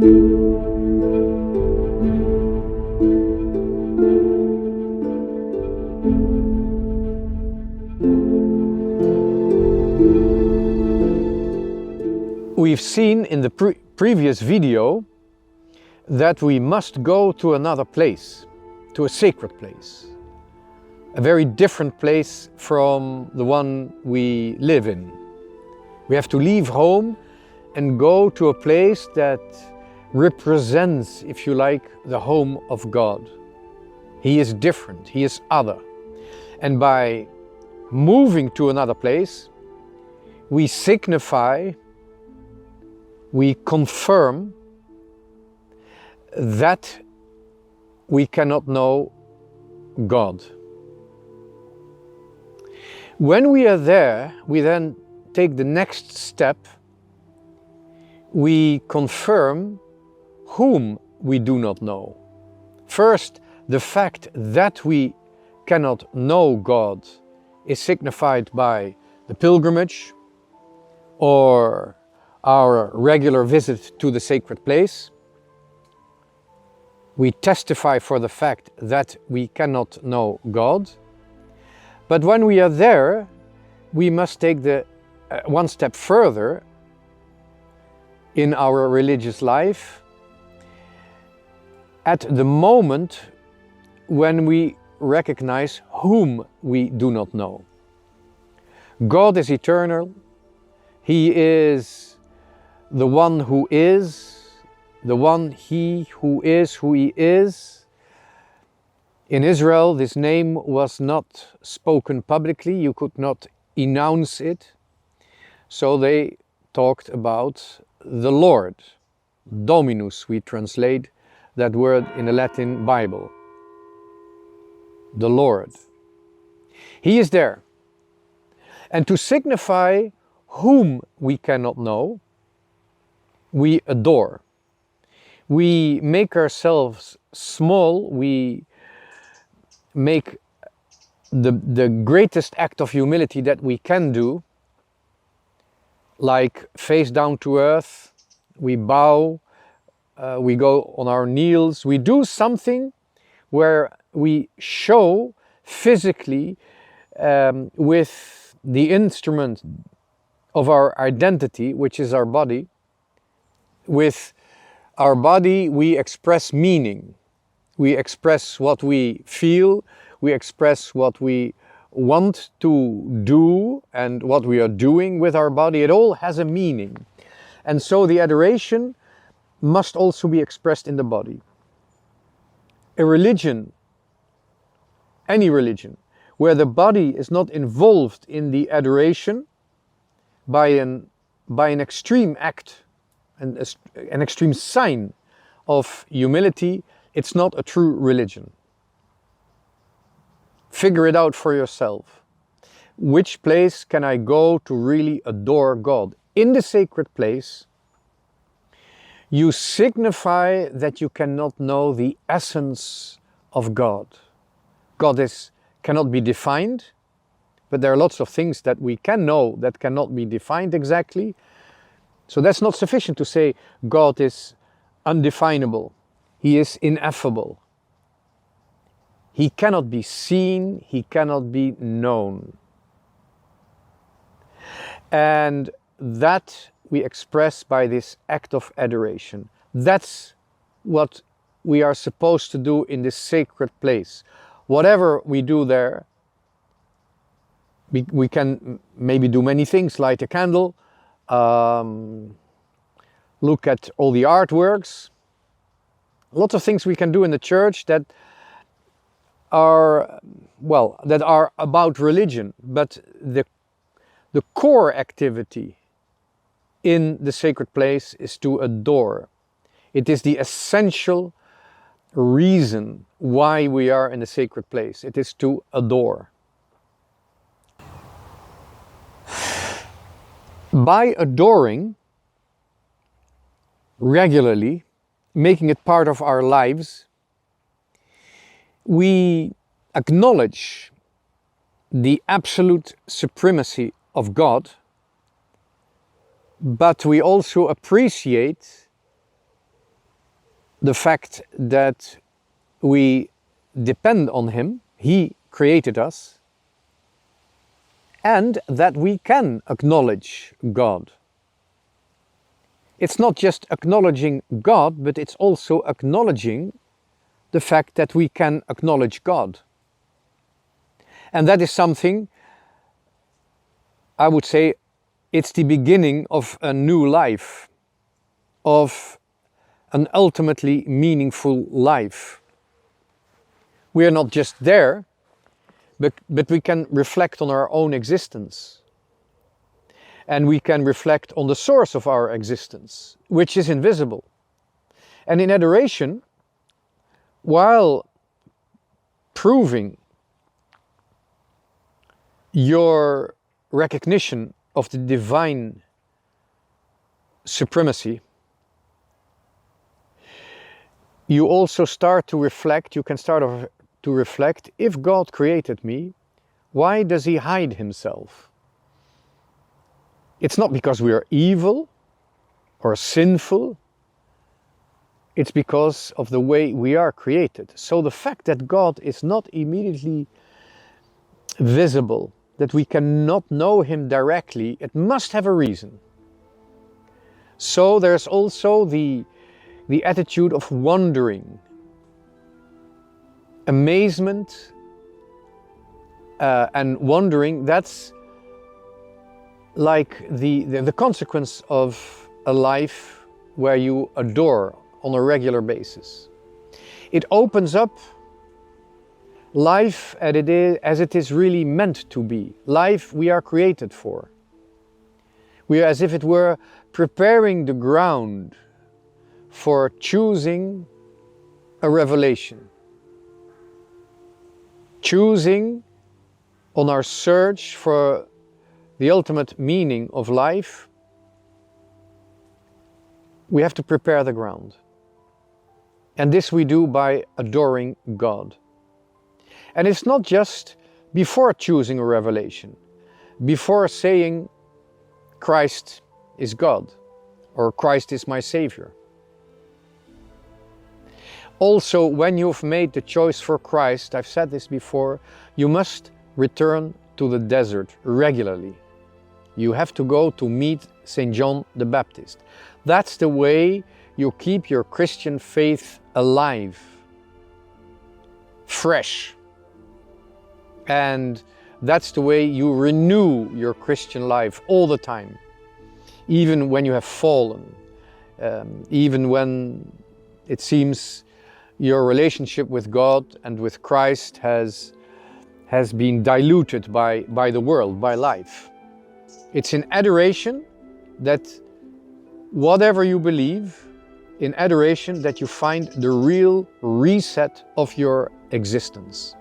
We've seen in the previous video that we must go to another place, to a sacred place, a very different place from the one we live in. We have to leave home and go to a place that represents, if you like, the home of God. He is different, He is other. And by moving to another place, we signify, we confirm that we cannot know God. When we are there, we then take the next step. We confirm whom we do not know. First, the fact that we cannot know God is signified by the pilgrimage or our regular visit to the sacred place. We testify for the fact that we cannot know God. But when we are there, we must take the one step further in our religious life at the moment when we recognize whom we do not know. God is eternal. He is the one who is, the one He who is who He is. In Israel, this name was not spoken publicly. You could not announce it. So they talked about the Lord. Dominus, we translate that word in the Latin Bible. The Lord. He is there. And to signify whom we cannot know, we adore. We make ourselves small. We make the greatest act of humility that we can do, like face down to earth. We bow, we go on our knees. We do something where we show physically with the instrument of our identity, which is our body. With our body we express meaning. We express what we feel, we express what we want to do and what we are doing with our body. It all has a meaning. And so the adoration must also be expressed in the body. A religion, any religion, where the body is not involved in the adoration by an extreme act, an extreme sign of humility, it's not a true religion. Figure it out for yourself. Which place can I go to really adore God? In the sacred place, you signify that you cannot know the essence of God. God cannot be defined, but there are lots of things that we can know that cannot be defined exactly. So that's not sufficient to say God is undefinable. He is ineffable. He cannot be seen, He cannot be known. And that we express by this act of adoration. That's what we are supposed to do in this sacred place. Whatever we do there, we can maybe do many things, light a candle, look at all the artworks. Lots of things we can do in the church that are about religion, but the core activity in the sacred place is to adore. It is the essential reason why we are in the sacred place. It is to adore. By adoring regularly, making it part of our lives, we acknowledge the absolute supremacy of God, but we also appreciate the fact that we depend on Him, He created us, and that we can acknowledge God. It's not just acknowledging God, but it's also acknowledging the fact that we can acknowledge God. And that is something, I would say, it's the beginning of a new life, of an ultimately meaningful life. We are not just there, but we can reflect on our own existence. And we can reflect on the source of our existence, which is invisible. And in adoration, while proving your recognition of the divine supremacy, you also start to reflect, you can start to reflect, if God created me, why does He hide Himself? It's not because we are evil or sinful, it's because of the way we are created. So the fact that God is not immediately visible, that we cannot know Him directly, it must have a reason. So there's also the attitude of wondering, amazement, and wondering. That's like the consequence of a life where you adore on a regular basis. It opens up life as it is really meant to be, life we are created for. We are, as if it were, preparing the ground for choosing a revelation, choosing on our search for the ultimate meaning of life. We have to prepare the ground. And this we do by adoring God. And it's not just before choosing a revelation, before saying Christ is God or Christ is my Savior. Also, when you've made the choice for Christ, I've said this before, you must return to the desert regularly. You have to go to meet St. John the Baptist. That's the way you keep your Christian faith alive, fresh. And that's the way you renew your Christian life all the time. Even when you have fallen, even when it seems your relationship with God and with Christ has been diluted by the world, by life. It's in adoration that whatever you believe, in adoration that you find the real reset of your existence.